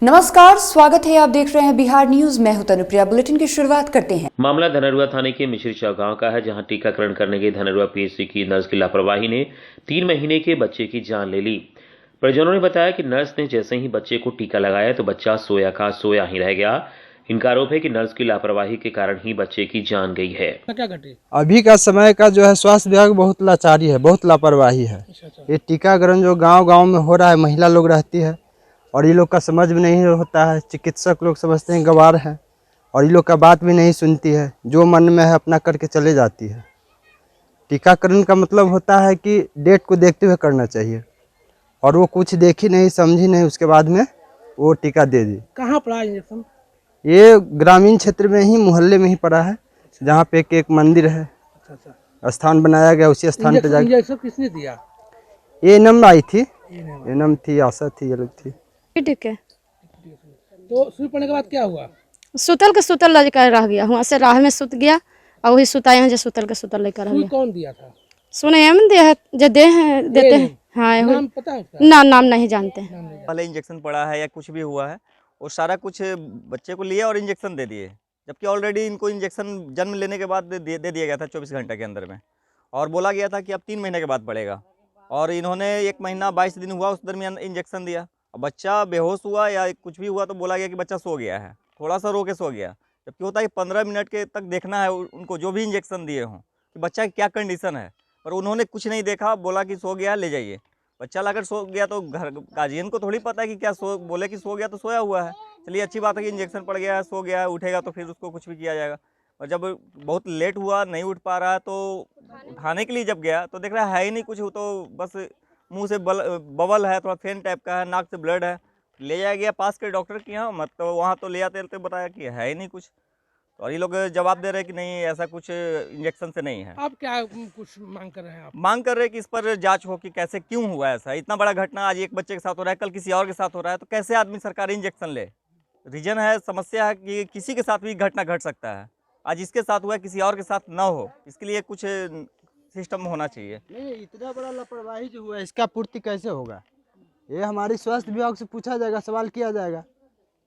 नमस्कार, स्वागत है। आप देख रहे हैं बिहार न्यूज। मैं हूं तनुप्रिया। बुलेटिन की शुरुआत करते हैं। मामला धनरुआ थाने के मिश्रीचा गांव का है, जहां टीकाकरण करने गई धनरुआ पीएचसी की नर्स की लापरवाही ने 3 महीने के बच्चे की जान ले ली। परिजनों ने बताया कि नर्स ने जैसे ही बच्चे को टीका लगाया तो बच्चा सोया का सोया ही रह गया। इनका आरोप है कि नर्स की लापरवाही के कारण ही बच्चे की जान गई है। क्या घटे? अभी का समय का जो है स्वास्थ्य विभाग बहुत लाचारी है, बहुत लापरवाही है। ये टीकाकरण जो गांव-गांव में हो रहा है, महिला लोग रहती है और ये लोग का समझ में नहीं होता है। चिकित्सक लोग समझते हैं गंवार हैं और ये लोग का बात भी नहीं सुनती है, जो मन में है अपना करके चले जाती है। टीकाकरण का मतलब होता है कि डेट को देखते हुए करना चाहिए और वो कुछ देखी नहीं, समझी नहीं, उसके बाद में वो टीका दे दी। कहाँ पड़ा इंजेक्शन? ये ग्रामीण क्षेत्र में ही, मोहल्ले में ही पड़ा है, जहाँ पे एक मंदिर है, स्थान बनाया गया, उसी स्थान पे जाकर। इंजेक्शन किसने दिया? ये एनम आई थी, एनम थी, आशा थी, ये लोग थी। ठीक है। तो सुई पड़ने के बाद क्या हुआ? सुतल के सुतल लड़का रह गया, वहाँ से राह में सुत गया और वही सुता यहाँ जो सुतल के सुतल लेकर रह सुई गया। कौन दिया था? सुने हम दे है, जो दे हैं देते हैं। हाँ, नाम पता है उसका? नाम नहीं जानते हैं। पहले इंजेक्शन पड़ा है या कुछ भी हुआ है और सारा कुछ बच्चे को लिया और इंजेक्शन दे दिए, जबकि ऑलरेडी इनको इंजेक्शन जन्म लेने के बाद दे दिया गया था 24 घंटे के अंदर में, और बोला गया था कि अब 3 महीने के बाद पड़ेगा। और इन्होंने 1 महीना 22 दिन हुआ, उस दरमियान इंजेक्शन दिया। अब बच्चा बेहोश हुआ या कुछ भी हुआ तो बोला गया कि बच्चा सो गया है, थोड़ा सा रो के सो गया, जबकि होता है 15 मिनट के तक देखना है उनको, जो भी इंजेक्शन दिए हों कि बच्चा की क्या कंडीशन है। पर उन्होंने कुछ नहीं देखा, बोला कि सो गया, ले जाइए। बच्चा लाकर सो गया तो घर गार्जियन को थोड़ी पता है कि क्या बोले कि सो गया तो सोया हुआ है। चलिए अच्छी बात है कि इंजेक्शन पड़ गया है, सो गया है, उठेगा तो फिर उसको कुछ भी किया जाएगा। और जब बहुत लेट हुआ, नहीं उठ पा रहा है, तो उठाने के लिए जब गया तो देख रहा है ही नहीं कुछ, तो बस मुंह से बबल है, थोड़ा फेन टाइप का है, नाक से ब्लड है। ले जाया गया पास के डॉक्टर के यहाँ, मत तो वहाँ तो ले आते बताया कि है ही नहीं कुछ। और ये लोग जवाब दे रहे हैं कि नहीं, ऐसा कुछ इंजेक्शन से नहीं है। आप क्या कुछ मांग कर रहे हैं? आप मांग कर रहे हैं कि इस पर जांच हो कि कैसे क्यों हुआ ऐसा। इतना बड़ा घटना आज एक बच्चे के साथ हो रहा है, कल किसी और के साथ हो रहा है, तो कैसे आदमी सरकारी इंजेक्शन ले? रीजन है, समस्या है कि किसी के साथ भी घटना घट सकता है। आज इसके साथ हुआ है, किसी और के साथ ना हो, इसके लिए कुछ सिस्टम होना चाहिए। नहीं, इतना बड़ा लापरवाही जो हुआ है, इसका पूर्ति कैसे होगा? ये हमारी स्वास्थ्य विभाग से पूछा जाएगा, सवाल किया जाएगा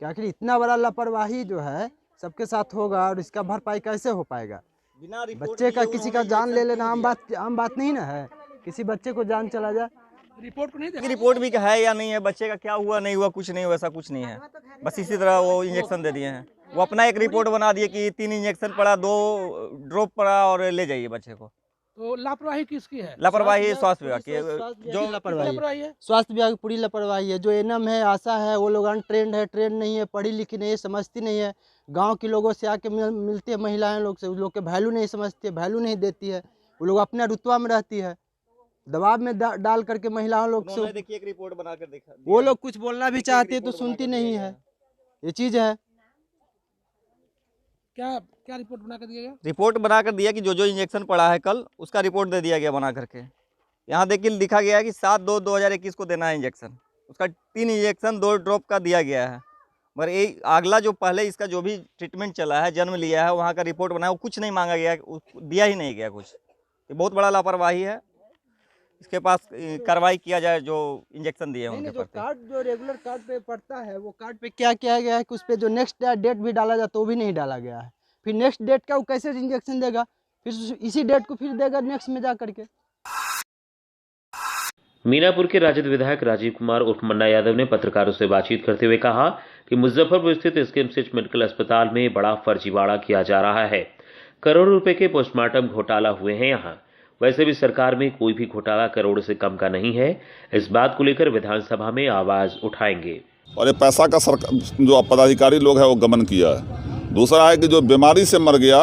कि आखिर इतना बड़ा लापरवाही जो है सबके साथ होगा और इसका भरपाई कैसे हो पाएगा? बिना बच्चे का किसी का जान ले लेना आम बात नहीं ना है। किसी बच्चे को जान चला जाए, रिपोर्ट को नहीं देखा? रिपोर्ट भी है या नहीं है, बच्चे का क्या हुआ नहीं हुआ, कुछ नहीं हुआ, ऐसा कुछ नहीं है। बस इसी तरह वो इंजेक्शन दे दिए हैं। वो अपना एक रिपोर्ट बना दिए कि 3 इंजेक्शन पड़ा, 2 ड्रॉप पड़ा और ले जाइए बच्चे को। तो लापरवाही किसकी है? लापरवाही स्वास्थ्य विभाग की, जो लापरवाही है। स्वास्थ्य विभाग की पूरी लापरवाही है। जो एनम है, आशा है, वो लोग अनट्रेंड है, ट्रेंड नहीं है, पढ़ी लिखी नहीं है, समझती नहीं है। गांव के लोगों से आके मिलती है महिलाएं लोग से, उन लोग के वैल्यू नहीं समझती है, वैल्यू नहीं देती है। वो लोग अपने रुतबा में रहती है, दबाव में डाल करके महिलाओं लोग से देखिए एक रिपोर्ट बनाकर देखा, वो लोग कुछ बोलना भी चाहती है तो सुनती नहीं है। ये चीज़ है। क्या क्या रिपोर्ट बना कर दिया गया? रिपोर्ट बनाकर दिया कि जो इंजेक्शन पड़ा है कल, उसका रिपोर्ट दे दिया गया बना करके। यहाँ देखिए लिखा गया है कि 7/2/2021 को देना है इंजेक्शन। उसका 3 इंजेक्शन 2 ड्रॉप का दिया गया है। मगर ये अगला जो पहले इसका जो भी ट्रीटमेंट चला है, जन्म लिया है, वहाँ का रिपोर्ट बनाया, वो कुछ नहीं मांगा गया, दिया ही नहीं गया कुछ। ये बहुत बड़ा लापरवाही है। इसके पास कार्रवाई किया जाए, जो इंजेक्शन दिए हैं उनके जो प्रति। कार्ड जो रेगुलर कार्ड पे पड़ता है, वो कार्ड पे क्या किया गया है कि उस पे जो नेक्स्ट डेट भी डाला जाता है वो भी नहीं डाला गया है। फिर नेक्स्ट डेट का वो कैसे इंजेक्शन देगा? फिर इसी डेट को फिर देगा नेक्स्ट में जा करके। मीनापुर के राजद विधायक राजीव कुमार उर्फ मन्ना यादव ने पत्रकारों से बातचीत करते हुए कहा कि मुजफ्फरपुर स्थित एसकेएमसीएच मेडिकल अस्पताल में बड़ा फर्जीवाड़ा किया जा रहा है। करोड़ों रुपए के पोस्टमार्टम घोटाला हुए हैं यहाँ। वैसे भी सरकार में कोई भी घोटाला करोड़ से कम का नहीं है। इस बात को लेकर विधानसभा में आवाज उठाएंगे। और ये पैसा का जो पदाधिकारी लोग हैं वो गमन किया है। दूसरा है कि जो बीमारी से मर गया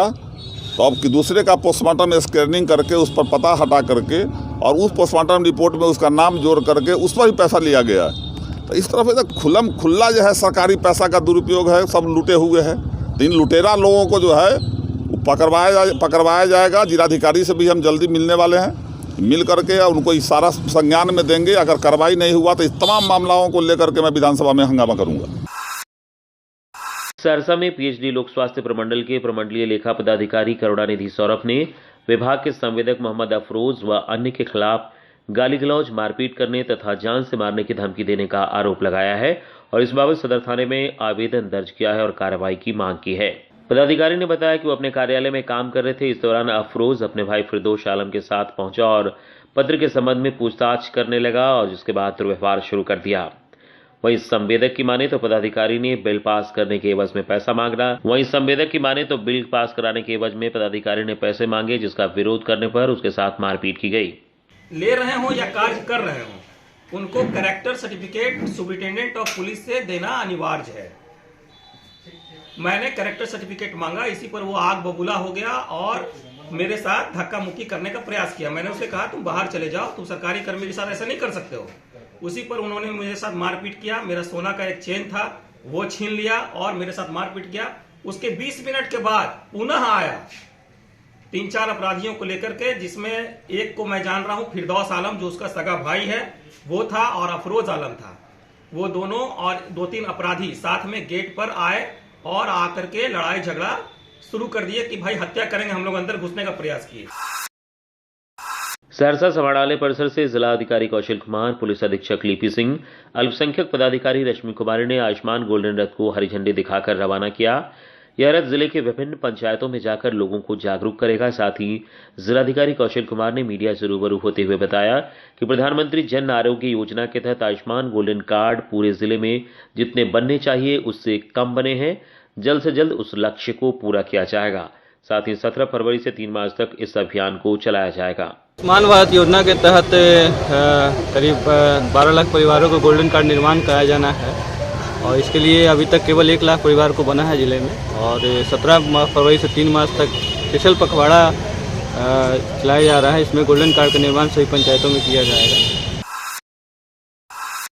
तो अब कि दूसरे का पोस्टमार्टम स्कैनिंग करके उस पर पता हटा करके और उस पोस्टमार्टम रिपोर्ट में उसका नाम जोड़ करके उस पर भी पैसा लिया गया है। तो इस तरफ खुला जो है सरकारी पैसा का दुरुपयोग है, सब लूटे हुए हैं। तो इन लुटेरा लोगों को जो है पकड़वाया जाएगा। जिलाधिकारी से भी हम जल्दी मिलने वाले हैं, मिल करके उनको इशारा संज्ञान में देंगे। अगर कार्रवाई नहीं हुआ तो इस तमाम मामलों को लेकर के मैं विधानसभा में हंगामा करूंगा। सहरसा में पीएचडी लोक स्वास्थ्य प्रमंडल के प्रमंडलीय लेखा पदाधिकारी करुणानिधि सौरभ ने विभाग के संवेदक मोहम्मद अफरोज व अन्य के खिलाफ गाली गलौज, मारपीट करने तथा जान से मारने की धमकी देने का आरोप लगाया है और इस बाबत सदर थाने में आवेदन दर्ज किया है और कार्रवाई की मांग की है। पदाधिकारी ने बताया कि वो अपने कार्यालय में काम कर रहे थे। इस दौरान अफरोज अपने भाई फिरदौस आलम के साथ पहुंचा और पत्र के संबंध में पूछताछ करने लगा और जिसके बाद दुर्व्यवहार शुरू कर दिया। वहीं संवेदक की माने तो पदाधिकारी ने बिल पास करने के एवज में पैसा मांगना बिल पास कराने के एवज में पदाधिकारी ने पैसे मांगे, जिसका विरोध करने पर उसके साथ मारपीट की गई। ले रहे हो या कार्य कर रहे हो, उनको character certificate superintendent of police से देना अनिवार्य है। मैंने कैरेक्टर सर्टिफिकेट मांगा, इसी पर वो आग बबूला हो गया और मेरे साथ धक्का मुक्की करने का प्रयास किया। मैंने उसे कहा तुम बाहर चले जाओ, तुम सरकारी कर्मी के साथ ऐसा नहीं कर सकते हो। उसी पर उन्होंने मेरे साथ मारपीट किया। मेरा सोना का एक चेन था वो छीन लिया और मेरे साथ मारपीट किया। उसके 20 मिनट के बाद पुनः आया 3-4 अपराधियों को लेकर के, जिसमें एक को मैं जान रहा हूं, फिरदौस आलम जो उसका सगा भाई है वो था और अफरोज आलम था। वो दोनों और 2-3 अपराधी साथ में गेट पर आए और आकर के लड़ाई झगड़ा शुरू कर दिए कि भाई हत्या करेंगे। हम लोग अंदर घुसने का प्रयास किए। सहरसा समाहरणालय परिसर से जिला अधिकारी कौशल कुमार, पुलिस अधीक्षक लिपि सिंह, अल्पसंख्यक पदाधिकारी रश्मि कुमारी ने आयुष्मान गोल्डन रथ को हरी झंडी दिखाकर रवाना किया। यह रथ जिले के विभिन्न पंचायतों में जाकर लोगों को जागरूक करेगा। साथ ही जिलाधिकारी कौशल कुमार ने मीडिया से रूबरू होते हुए बताया कि प्रधानमंत्री जन आरोग्य योजना के तहत आयुष्मान गोल्डन कार्ड पूरे जिले में जितने बनने चाहिए उससे कम बने हैं। जल्द से जल्द उस लक्ष्य को पूरा किया जाएगा। साथ ही 17 फरवरी से 3 मार्च तक इस अभियान को चलाया जाएगा। आयुष्मान भारत योजना के तहत करीब 12 लाख परिवारों को गोल्डन कार्ड निर्माण कराया जाना है और इसके लिए अभी तक केवल 1 लाख परिवार को बना है जिले में। और 17 फरवरी से 3 मार्च तक स्पेशल पखवाड़ा चलाया जा रहा है। इसमें गोल्डन कार्ड का निर्माण सभी पंचायतों में किया जाएगा।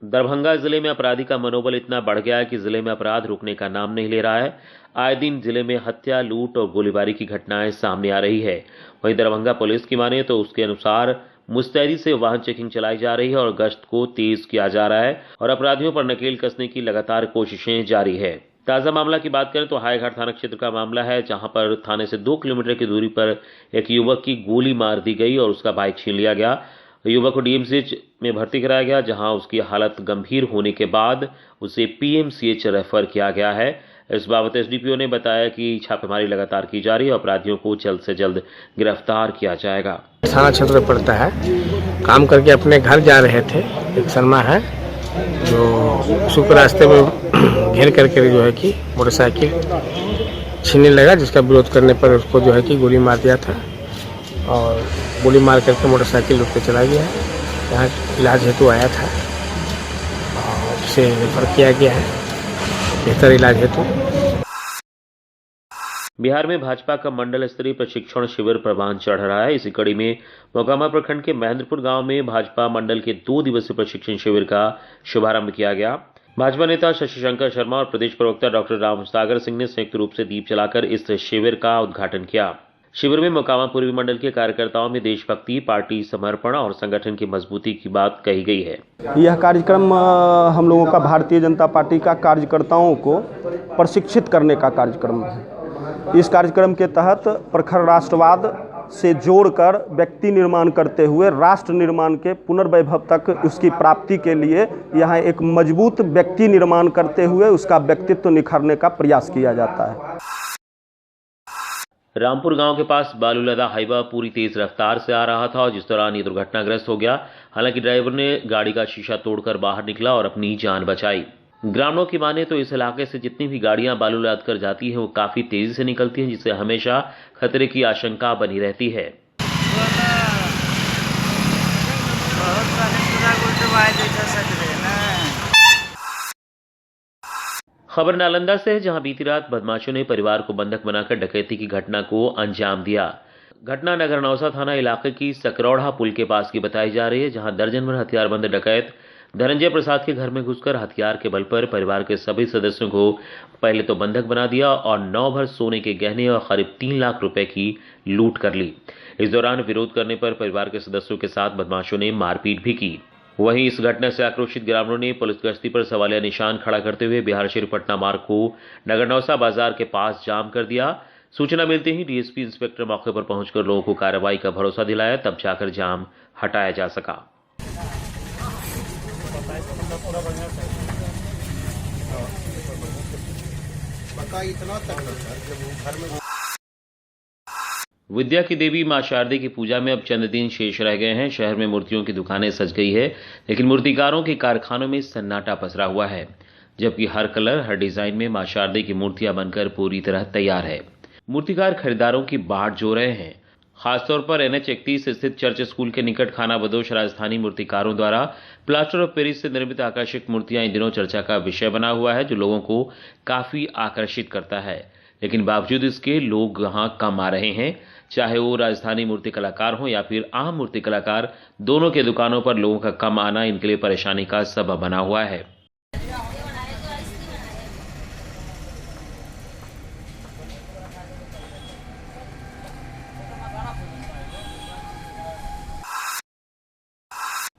दरभंगा जिले में अपराधी का मनोबल इतना बढ़ गया है कि जिले में अपराध रुकने का नाम नहीं ले रहा है। आए दिन जिले में हत्या, लूट और गोलीबारी की घटनाएं सामने आ रही है। वहीं दरभंगा पुलिस की माने तो उसके अनुसार मुस्तैदी से वाहन चेकिंग चलाई जा रही है और गश्त को तेज किया जा रहा है और अपराधियों पर नकेल कसने की लगातार कोशिशें जारी है। ताजा मामला की बात करें तो हाईघाट थाना क्षेत्र का मामला है, जहां पर थाने से 2 किलोमीटर की दूरी पर एक युवक की गोली मार दी गई और उसका बाइक छीन लिया गया। युवक को डीएमसीएच में भर्ती कराया गया, जहां उसकी हालत गंभीर होने के बाद उसे पीएमसीएच रेफर किया गया है। इस बाबत एसडीपीओ ने बताया कि छापेमारी लगातार की जा रही है और अपराधियों को जल्द से जल्द गिरफ्तार किया जाएगा। थाना क्षेत्र पड़ता है, काम करके अपने घर जा रहे थे। एक शर्मा है जो सुख रास्ते में घेर करके जो है कि मोटरसाइकिल छीनने लगा, जिसका विरोध करने पर उसको जो है कि गोली मार दिया था और गोली मार करके मोटरसाइकिल लूट के चला गया। यहाँ इलाज हेतु आया था और उसे रेफर किया गया है बेहतर इलाज हेतु। बिहार में भाजपा का मंडल स्तरीय प्रशिक्षण शिविर परवान चढ़ रहा है। इसी कड़ी में मोकामा प्रखंड के महेंद्रपुर गांव में भाजपा मंडल के 2 दिवसीय प्रशिक्षण शिविर का शुभारंभ किया गया। भाजपा नेता शशि शंकर शर्मा और प्रदेश प्रवक्ता डॉक्टर राम सागर सिंह ने संयुक्त रूप से दीप जलाकर इस शिविर का उद्घाटन किया। शिविर में मोकामा पूर्वी मंडल के कार्यकर्ताओं में देशभक्ति, पार्टी समर्पण और संगठन की मजबूती की बात कही गई है। यह कार्यक्रम हम लोगों का भारतीय जनता पार्टी का कार्यकर्ताओं को प्रशिक्षित करने का कार्यक्रम है। इस कार्यक्रम के तहत प्रखर राष्ट्रवाद से जोड़कर व्यक्ति निर्माण करते हुए राष्ट्र निर्माण के पुनर्वैभव तक उसकी प्राप्ति के लिए यहाँ एक मजबूत व्यक्ति निर्माण करते हुए उसका व्यक्तित्व निखारने का प्रयास किया जाता है। रामपुर गांव के पास बालू लदा हाईवा पूरी तेज रफ्तार से आ रहा था और जिस दौरान ये दुर्घटनाग्रस्त हो गया। हालांकि ड्राइवर ने गाड़ी का शीशा तोड़कर बाहर निकला और अपनी जान बचाई। ग्रामीणों की माने तो इस इलाके से जितनी भी गाड़ियां बालू लाद कर जाती हैं वो काफी तेजी से निकलती हैं, जिससे हमेशा खतरे की आशंका बनी रहती है। खबर नालंदा से है, जहां बीती रात बदमाशों ने परिवार को बंधक बनाकर डकैती की घटना को अंजाम दिया। घटना नगरनौसा थाना इलाके की सकरौढ़ा पुल के पास की बताई जा रही है, जहां दर्जन भर हथियारबंद डकैत धनंजय प्रसाद के घर में घुसकर हथियार के बल पर परिवार के सभी सदस्यों को पहले तो बंधक बना दिया और 9 भर सोने के गहने और करीब 3 लाख रुपए की लूट कर ली। इस दौरान विरोध करने पर परिवार के सदस्यों के साथ बदमाशों ने मारपीट भी की। वहीं इस घटना से आक्रोशित ग्रामीणों ने पुलिस गश्ती पर सवालिया निशान खड़ा करते हुए बिहार शरीफ पटना मार्ग को नगरनौसा बाजार के पास जाम कर दिया। सूचना मिलते ही डीएसपी इंस्पेक्टर मौके पर पहुंचकर लोगों को कार्रवाई का भरोसा दिलाया, तब जाकर जाम हटाया जा सका। विद्या की देवी मां शारदे की पूजा में अब चंद दिन शेष रह गए हैं। शहर में मूर्तियों की दुकानें सज गई है, लेकिन मूर्तिकारों के कारखानों में सन्नाटा पसरा हुआ है, जबकि हर कलर हर डिजाइन में मां शारदे की मूर्तियां बनकर पूरी तरह तैयार है। मूर्तिकार खरीदारों की बाट जो रहे हैं। खासतौर पर NH 31 स्थित चर्च स्कूल के निकट खाना बदोश राजस्थानी मूर्तिकारों द्वारा प्लास्टर ऑफ पेरिस से निर्मित आकर्षक मूर्तियां इन दिनों चर्चा का विषय बना हुआ है, जो लोगों को काफी आकर्षित करता है। लेकिन बावजूद इसके लोग यहां कम आ रहे हैं, चाहे वो राजस्थानी मूर्ति कलाकार हो या फिर आम मूर्ति कलाकार। दोनों के दुकानों पर लोगों का कम आना इनके लिए परेशानी का सबब बना हुआ है।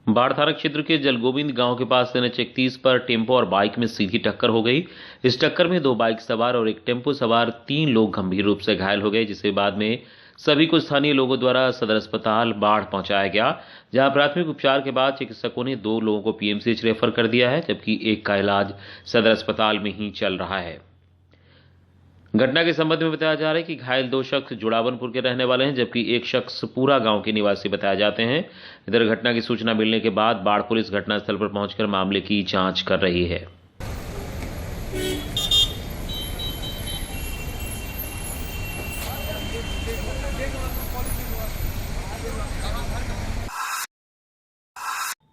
बाढ़ थाना क्षेत्र के जलगोविंद गांव के पास NH 31 पर टेम्पो और बाइक में सीधी टक्कर हो गई। इस टक्कर में 2 बाइक सवार और एक टेम्पो सवार 3 लोग गंभीर रूप से घायल हो गए, जिसे बाद में सभी को स्थानीय लोगों द्वारा सदर अस्पताल बाढ़ पहुंचाया गया, जहां प्राथमिक उपचार के बाद चिकित्सकों ने 2 लोगों को PMCH रेफर कर दिया है, जबकि एक का इलाज सदर अस्पताल में ही चल रहा है। घटना के संबंध में बताया जा रहा है कि घायल 2 शख्स जुड़ावनपुर के रहने वाले हैं, जबकि एक शख्स पूरा गांव के निवासी बताए जाते हैं। इधर घटना की सूचना मिलने के बाद बाढ़ पुलिस घटनास्थल पर पहुंचकर मामले की जांच कर रही है।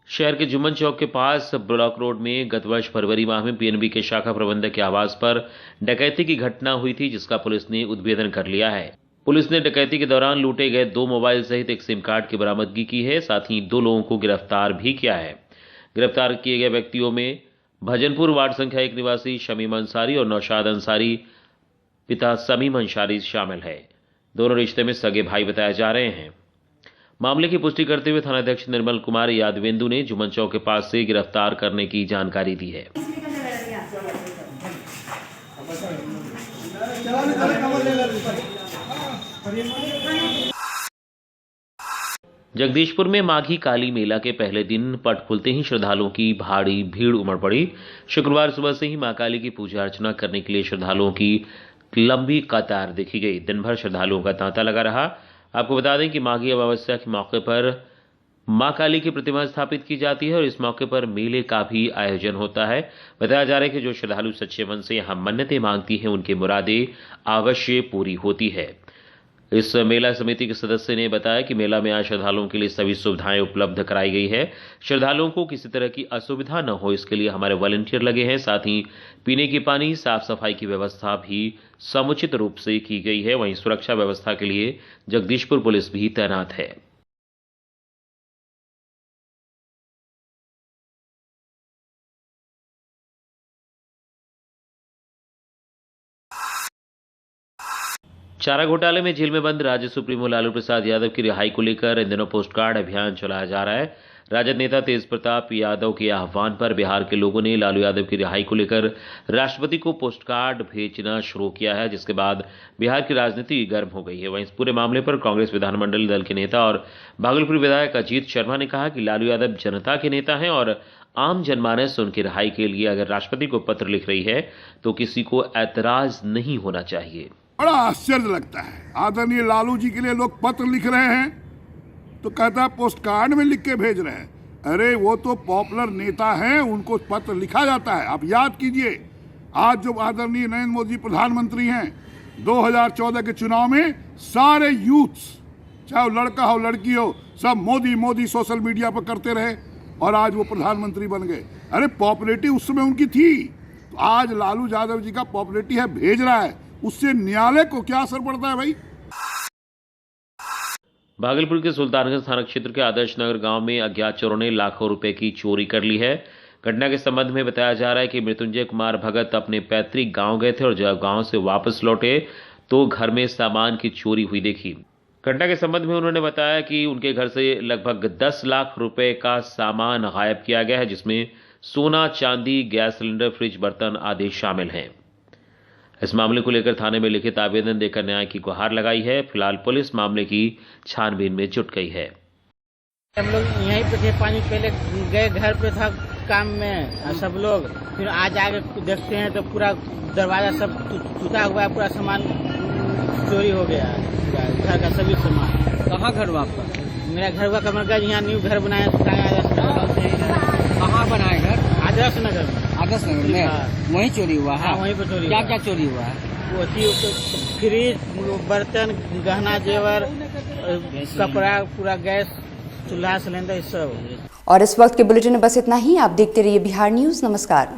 शहर के जुम्मन चौक के पास ब्लॉक रोड में गत वर्ष फरवरी माह में PNB के शाखा प्रबंधक के आवास पर डकैती की घटना हुई थी, जिसका पुलिस ने उद्भेदन कर लिया है। पुलिस ने डकैती के दौरान लूटे गए 2 मोबाइल सहित एक सिम कार्ड की बरामदगी की है, साथ ही 2 लोगों को गिरफ्तार भी किया है। गिरफ्तार किए गए व्यक्तियों में भजनपुर वार्ड संख्या 1 निवासी शमीम अंसारी और नौशाद अंसारी पिता समीम अंसारी शामिल है। दोनों रिश्ते में सगे भाई बताए जा रहे हैं। मामले की पुष्टि करते हुए थानाध्यक्ष निर्मल कुमार यादवेंदु ने जुम्मन चौक के पास से गिरफ्तार करने की जानकारी दी है। जगदीशपुर में माघी काली मेला के पहले दिन पट खुलते ही श्रद्धालुओं की भारी भीड़ उमड़ पड़ी। शुक्रवार सुबह से ही मां काली की पूजा अर्चना करने के लिए श्रद्धालुओं की लंबी कतार देखी गई। दिन भर श्रद्धालुओं का तांता लगा रहा। आपको बता दें कि माघी अमावस्या के मौके पर मां काली की प्रतिमा स्थापित की जाती है और इस मौके पर मेले का भी आयोजन होता है। बताया जा रहा है कि जो श्रद्धालु सच्चे मन से यहां मन्नतें मांगती हैं, उनकी मुरादें अवश्य पूरी होती है। इस मेला समिति के सदस्य ने बताया कि मेला में आए श्रद्धालुओं के लिए सभी सुविधाएं उपलब्ध कराई गई है। श्रद्धालुओं को किसी तरह की असुविधा न हो, इसके लिए हमारे वॉलंटियर लगे हैं। साथ ही पीने की पानी, साफ सफाई की व्यवस्था भी समुचित रूप से की गई है। वहीं सुरक्षा व्यवस्था के लिए जगदीशपुर पुलिस भी तैनात है। चारा घोटाले में जेल में बंद राज्य सुप्रीमो लालू प्रसाद यादव की रिहाई को लेकर इन दिनों पोस्टकार्ड अभियान चलाया जा रहा है। राजद नेता तेज प्रताप यादव के आह्वान पर बिहार के लोगों ने लालू यादव की रिहाई को लेकर राष्ट्रपति को पोस्टकार्ड भेजना शुरू किया है, जिसके बाद बिहार की राजनीति गर्म हो गई है। वहीं इस पूरे मामले पर कांग्रेस विधानमंडल दल के नेता और भागलपुर विधायक अजीत शर्मा ने कहा कि लालू यादव जनता के नेता हैं और आम जनमानस उनकी रिहाई के लिए अगर राष्ट्रपति को पत्र लिख रही है तो किसी को ऐतराज नहीं होना चाहिए। बड़ा आश्चर्य लगता है, आदरणीय लालू जी के लिए लोग पत्र लिख रहे हैं तो कहता है पोस्ट कार्ड में लिख के भेज रहे हैं। अरे वो तो पॉपुलर नेता हैं, उनको पत्र लिखा जाता है। आप याद कीजिए, आज जो आदरणीय नरेंद्र मोदी प्रधानमंत्री हैं, 2014 के चुनाव में सारे यूथ्स, चाहे वो लड़का हो लड़की हो, सब मोदी मोदी सोशल मीडिया पर करते रहे और आज वो प्रधानमंत्री बन गए। अरे पॉपुलरिटी उस समय उनकी थी, तो आज लालू यादव जी का पॉपुलरिटी है, भेज रहा है, उससे न्यायालय को क्या असर पड़ता है भाई। भागलपुर के सुल्तानगंज थाना क्षेत्र के आदर्श नगर गांव में अज्ञात चोरों ने लाखों रुपए की चोरी कर ली है। घटना के संबंध में बताया जा रहा है कि मृत्युंजय कुमार भगत अपने पैतृक गांव गए थे और जब गांव से वापस लौटे तो घर में सामान की चोरी हुई देखी। घटना के संबंध में उन्होंने बताया कि उनके घर से लगभग 10 लाख रुपए का सामान गायब किया गया है, जिसमें सोना, चांदी, गैस सिलेंडर, फ्रिज, बर्तन आदि शामिल हैं। इस मामले को लेकर थाने में लिखित आवेदन देकर न्याय की गुहार लगाई है। फिलहाल पुलिस मामले की छानबीन में जुट गई है। हम लोग यहीं पे थे, पानी पहले गए, घर पे था, काम में सब लोग, फिर आज आगे देखते हैं तो पूरा दरवाजा सब टूटा हुआ है, पूरा सामान चोरी हो गया है, घर का सभी सामान। कहाँ घर हुआ आपका? मेरा घर हुआ कमरगंज, यहाँ न्यू घर बनाया। कहाँ बनाए घर? आदर्श नगर में। आदर्श नगर में वहीं चोरी हुआ है? वहीं पर चोरी। क्या क्या चोरी हुआ है? फ्रिज, बर्तन, गहना जेवर, कपड़ा, पूरा गैस, चूल्हा, सिलेंडर सब। और इस वक्त के बुलेटिन में बस इतना ही। आप देखते रहिए बिहार न्यूज। नमस्कार।